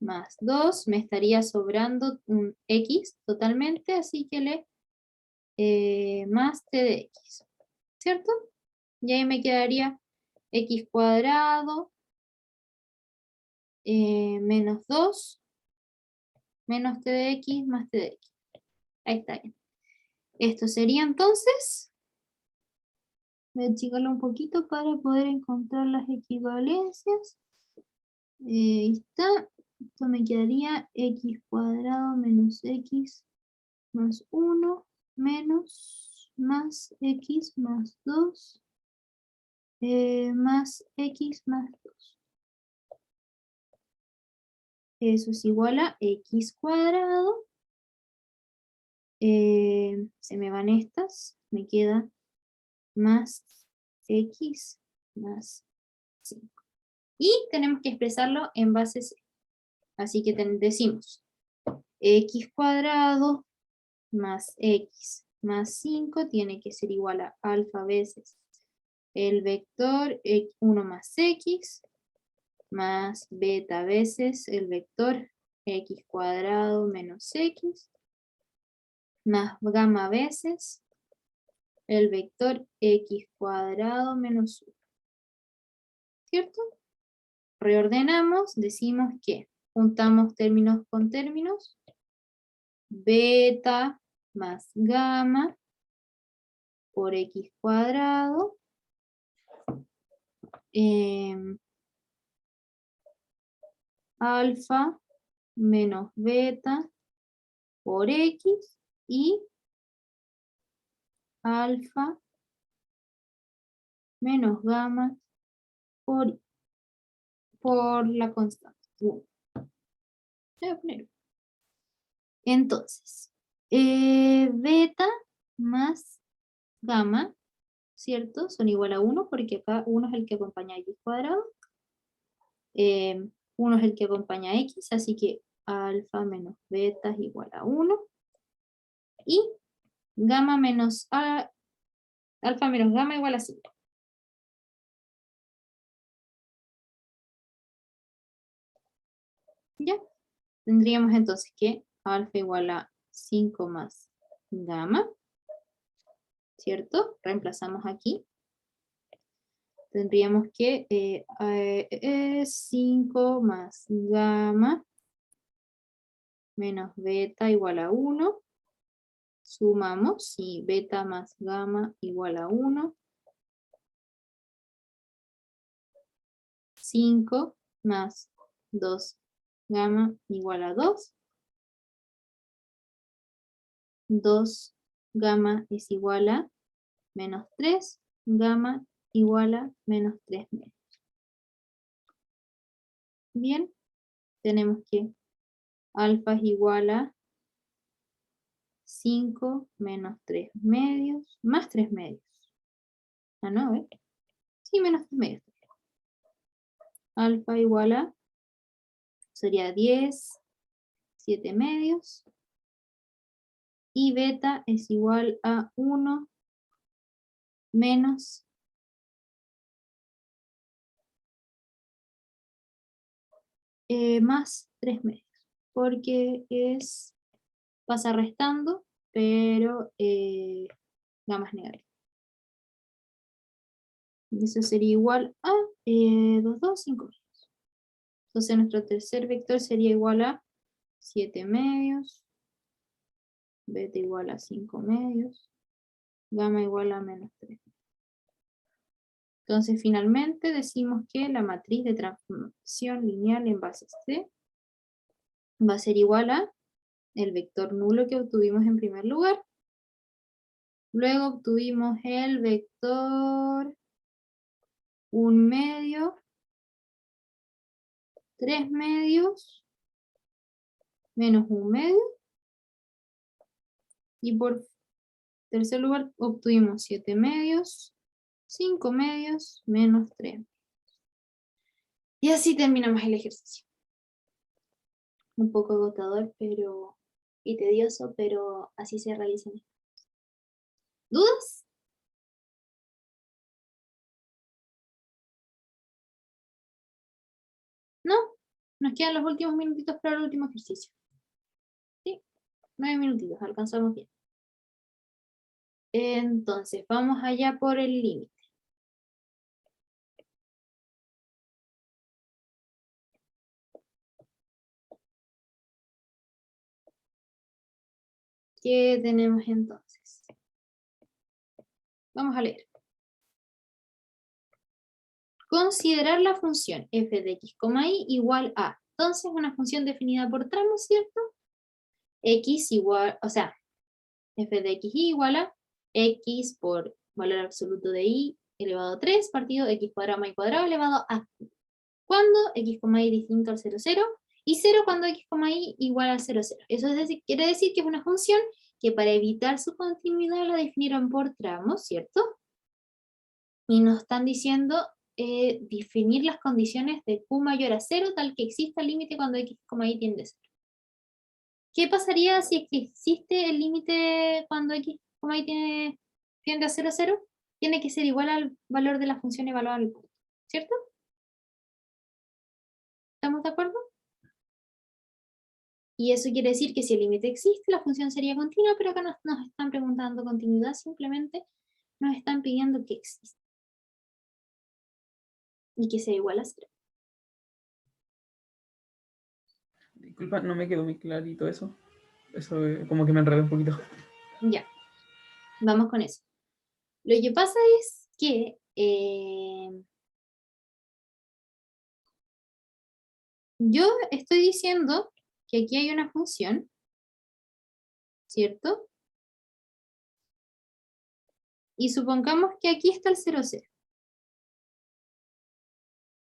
más 2, me estaría sobrando un x totalmente, así que le más t de x, ¿cierto? Y ahí me quedaría x cuadrado menos 2 menos t de x más t de x. Ahí está bien. Esto sería entonces, voy a achicarlo un poquito para poder encontrar las equivalencias. Ahí está. Esto me quedaría x cuadrado menos x más 1 menos más x más 2 más x más 2. Eso es igual a x cuadrado. Se me van estas, me queda más x más 5. Y tenemos que expresarlo en base C. Así que decimos x cuadrado más x más 5 tiene que ser igual a alfa veces el vector 1 más x más beta veces el vector x cuadrado menos x más gamma veces el vector x cuadrado menos 1. ¿Cierto? Reordenamos, decimos que juntamos términos con términos, beta más gamma por x cuadrado alfa menos beta por x y alfa menos gamma por la constante. Entonces, beta más gamma, ¿cierto? Son igual a 1 porque acá 1 es el que acompaña a x cuadrado. 1 es el que acompaña a x, así que alfa menos beta es igual a 1. Y gamma menos alfa menos gamma igual a 5. ¿Ya? Tendríamos entonces que alfa igual a 5 más gamma, ¿cierto? Reemplazamos aquí. Tendríamos que 5 más gamma menos beta igual a 1. Sumamos, y beta más gamma igual a 1. 5 más 2 gamma igual a 2. 2 gamma es igual a menos 3. Gamma igual a menos 3 medios. Bien, tenemos que alfa es igual a 5 menos 3 medios más 3 medios. Ah, no, ¿eh? Sí, menos 3 medios. Alfa igual a, sería 10, 7 medios. Y beta es igual a 1 menos más 3 medios. Porque pasa restando, pero gamma es negativa. Y eso sería igual a 2, 5 medios. Entonces nuestro tercer vector sería igual a 7 medios, beta igual a 5 medios, gamma igual a menos 3. Entonces finalmente decimos que la matriz de transformación lineal en base C va a ser igual a el vector nulo que obtuvimos en primer lugar. Luego obtuvimos el vector 1 medio, 3 medios, menos 1 medio. Y por tercer lugar obtuvimos 7 medios, 5 medios, menos 3. Y así terminamos el ejercicio. Un poco agotador y tedioso, pero así se realizan. ¿Dudas? ¿No? Nos quedan los últimos minutitos para el último ejercicio. ¿Sí? 9 minutitos, alcanzamos bien. Entonces, vamos allá por el límite. ¿Qué tenemos entonces? Vamos a leer. Considerar la función f de x, y igual a. Entonces, una función definida por tramos, ¿cierto? X igual, o sea, f de x igual a x por valor absoluto de y elevado a 3 partido x cuadrado más y cuadrado elevado a. Cuando x, y distinto al 0, 0, y 0 cuando x, y igual al 0, 0. Eso quiere decir que es una función que para evitar su continuidad la definieron por tramos, ¿cierto? Y nos están diciendo definir las condiciones de q mayor a 0 tal que exista el límite cuando x, y tiende a 0. ¿Qué pasaría si existe el límite cuando x, y tiende a 0, 0? Tiene que ser igual al valor de la función evaluada en el punto, ¿cierto? ¿Estamos de acuerdo? Y eso quiere decir que si el límite existe, la función sería continua, pero acá nos están preguntando continuidad, simplemente nos están pidiendo que exista. Y que sea igual a 0. Disculpa, no me quedó muy clarito eso. Eso como que me enredé un poquito. Ya, vamos con eso. Lo que pasa es que yo estoy diciendo que aquí hay una función, ¿cierto? Y supongamos que aquí está el 0, 0.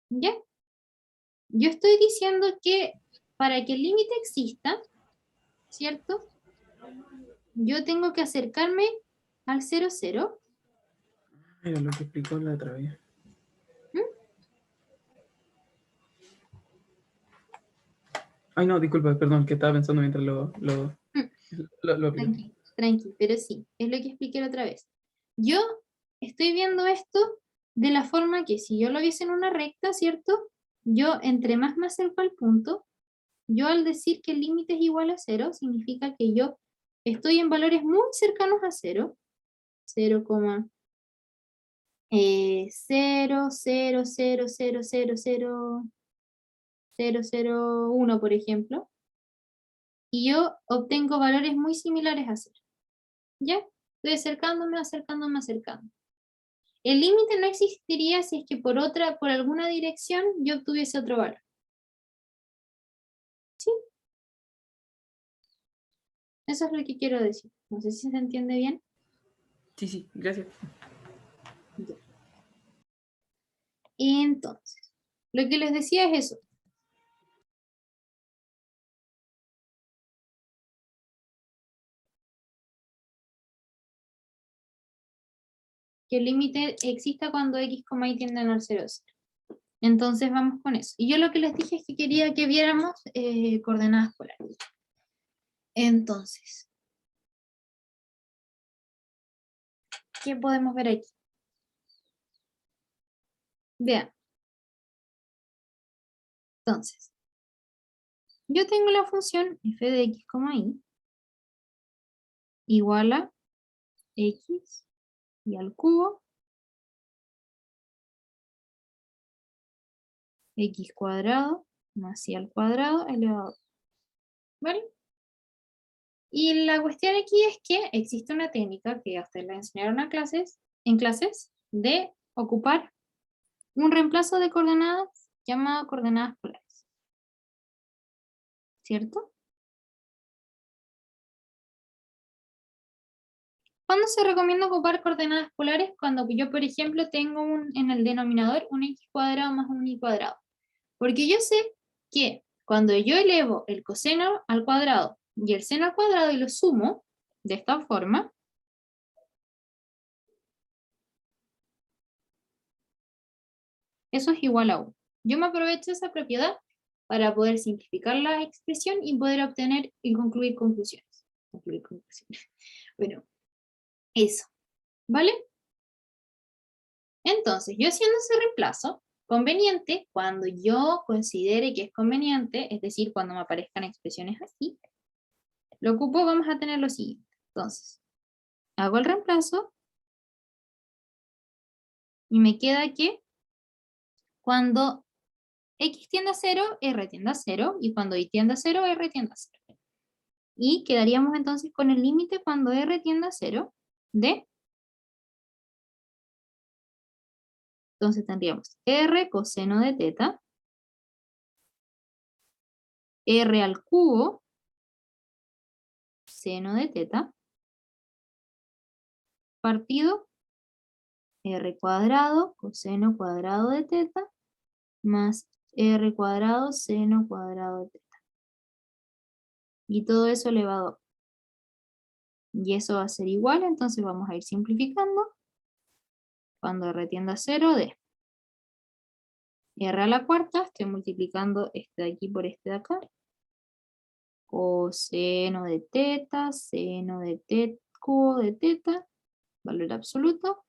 ¿Ya? Yo estoy diciendo que para que el límite exista, ¿cierto? Yo tengo que acercarme al 0, 0. Mira lo que explicó la otra vez. ¿Mm? Ay, no, disculpa, perdón, que estaba pensando mientras Mm. lo aplicaba. Tranqui, tranqui, pero sí, es lo que expliqué la otra vez. Yo estoy viendo esto de la forma que si yo lo viese en una recta, ¿cierto? Yo entre más me acerco al punto, yo al decir que el límite es igual a 0, significa que yo estoy en valores muy cercanos a 0, 0, 0, 0, 0, 0, 0, 0, 0, 0, 1, por ejemplo, y yo obtengo valores muy similares a 0. ¿Ya? Estoy acercándome, acercándome, acercándome. El límite no existiría si es que por alguna dirección yo obtuviese otro valor. ¿Sí? Eso es lo que quiero decir. No sé si se entiende bien. Sí, gracias. Ya. Entonces, lo que les decía es eso. que el límite exista cuando x, y tienden al 0, 0. Entonces vamos con eso. Y yo lo que les dije es que quería que viéramos coordenadas polares. Entonces, ¿qué podemos ver aquí? Vean. Entonces, yo tengo la función f de x, y igual a x y al cubo x cuadrado más y al cuadrado elevado a 2. ¿Vale? Y la cuestión aquí es que existe una técnica que a ustedes la enseñaron en clases de ocupar un reemplazo de coordenadas llamado coordenadas polares. ¿Cierto? ¿Cuándo se recomienda ocupar coordenadas polares? Cuando yo, por ejemplo, tengo en el denominador un x cuadrado más un y cuadrado. Porque yo sé que cuando yo elevo el coseno al cuadrado y el seno al cuadrado y lo sumo de esta forma, eso es igual a 1. Yo me aprovecho de esa propiedad para poder simplificar la expresión y poder obtener y concluir conclusiones. Bueno, eso. ¿Vale? Entonces, yo haciendo ese reemplazo, conveniente, cuando yo considere que es conveniente, es decir, cuando me aparezcan expresiones así, lo ocupo, vamos a tener lo siguiente. Entonces, hago el reemplazo y me queda que cuando x tiende a 0, r tiende a 0, y cuando y tiende a 0, r tiende a 0. Y quedaríamos entonces con el límite cuando r tiende a 0 de... Entonces tendríamos r coseno de teta, r al cubo, seno de teta, partido r cuadrado coseno cuadrado de teta, más r cuadrado seno cuadrado de teta. Y todo eso elevado a... Y eso va a ser igual, entonces vamos a ir simplificando. Cuando r tiende a 0, de r a la cuarta, estoy multiplicando este de aquí por este de acá. Coseno de teta, seno de teta, cubo de teta, valor absoluto,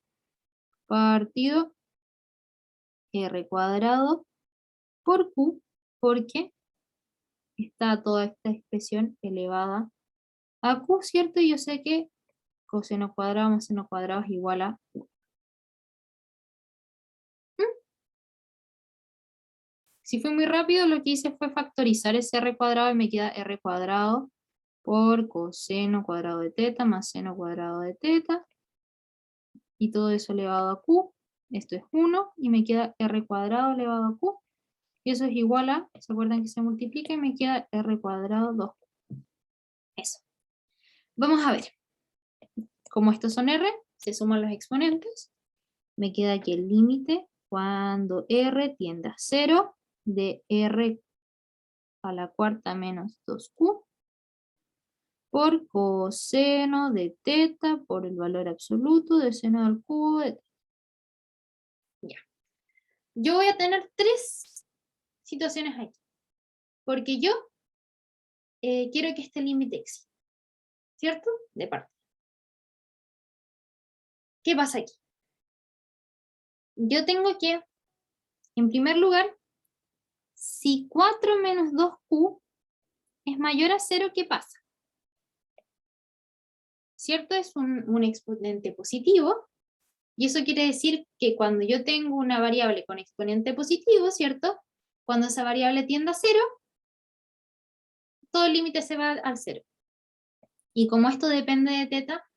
partido r cuadrado por q, porque está toda esta expresión elevada a q, ¿cierto? Y yo sé que coseno cuadrado más seno cuadrado es igual a q. Si fue muy rápido, lo que hice fue factorizar ese r cuadrado y me queda r cuadrado por coseno cuadrado de teta más seno cuadrado de teta. Y todo eso elevado a q. Esto es 1 y me queda r cuadrado elevado a q. Y eso es igual a, ¿se acuerdan que se multiplica? Y me queda r cuadrado 2q. Eso. Vamos a ver. Como estos son r, se suman los exponentes. Me queda que el límite cuando r tiende a 0 de r a la cuarta menos 2q por coseno de teta por el valor absoluto de seno al cubo de teta. Ya. Yo voy a tener 3 situaciones aquí, porque yo quiero que este límite exista, ¿cierto? De parte. ¿Qué pasa aquí? Yo tengo que, en primer lugar, si 4 menos 2q es mayor a 0, ¿qué pasa? ¿Cierto? Es un exponente positivo, y eso quiere decir que cuando yo tengo una variable con exponente positivo, ¿cierto? Cuando esa variable tiende a 0, todo el límite se va al 0. Y como esto depende de teta,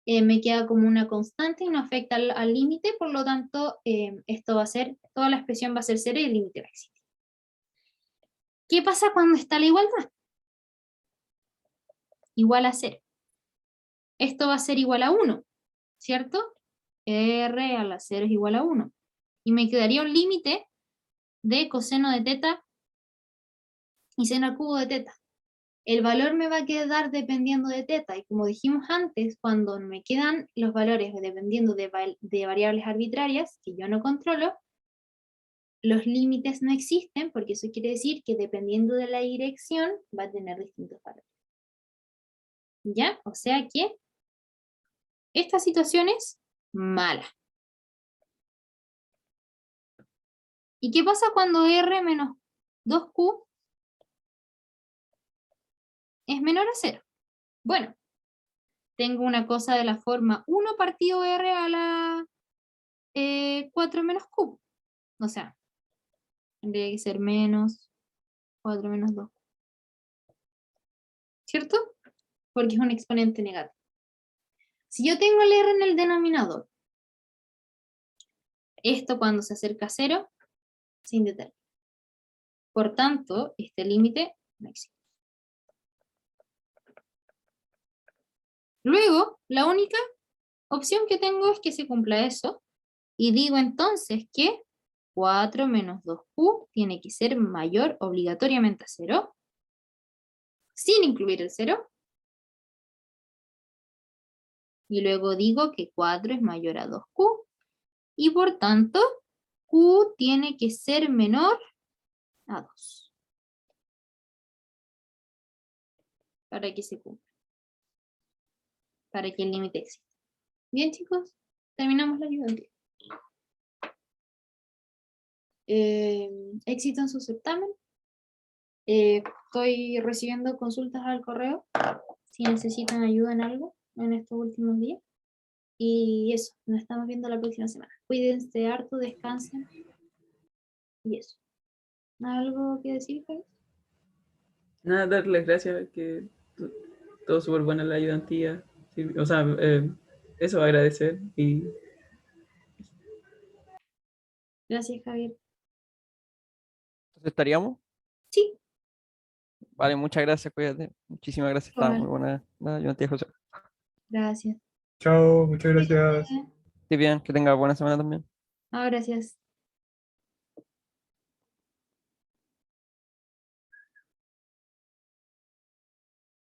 me queda como una constante y no afecta al límite, por lo tanto, esto va a ser, toda la expresión va a ser 0 y el límite va a existir. ¿Qué pasa cuando está la igualdad? Igual a 0. Esto va a ser igual a 1, ¿cierto? R a la 0 es igual a 1. Y me quedaría un límite de coseno de teta y seno al cubo de teta. el valor me va a quedar dependiendo de teta. Y como dijimos antes, cuando me quedan los valores dependiendo de variables arbitrarias que yo no controlo, los límites no existen, porque eso quiere decir que dependiendo de la dirección va a tener distintos valores. ¿Ya? O sea que esta situación es mala. ¿Y qué pasa cuando R menos 2Q es menor a 0? Bueno, tengo una cosa de la forma 1 partido R a la 4 menos Q. O sea, tendría que ser menos 4 menos 2. ¿Cierto? Porque es un exponente negativo. Si yo tengo el R en el denominador, esto cuando se acerca a 0, se indetermina. Por tanto, este límite no existe. Luego, la única opción que tengo es que se cumpla eso. Y digo entonces que 4 menos 2Q tiene que ser mayor obligatoriamente a 0, sin incluir el 0. Y luego digo que 4 es mayor a 2Q. Y por tanto, Q tiene que ser menor a 2. Para que se cumpla. Para que el límite exista. Bien, chicos, terminamos la ayudantía. Éxito en su certamen. Estoy recibiendo consultas al correo si necesitan ayuda en algo en estos últimos días. Y eso, nos estamos viendo la próxima semana. Cuídense harto, descansen. Y eso. ¿Algo que decir, Javi? Nada, darles gracias, que todo súper buena la ayudantía. Sí, o sea, eso agradecer. Y Gracias, Javier. Entonces estaríamos. Sí, Vale, muchas gracias, cuídate. Muchísimas gracias, estaba igual. muy buena la ayudantía, José. Gracias. Chao, muchas gracias. Esté bien, que tenga buena semana también. Gracias.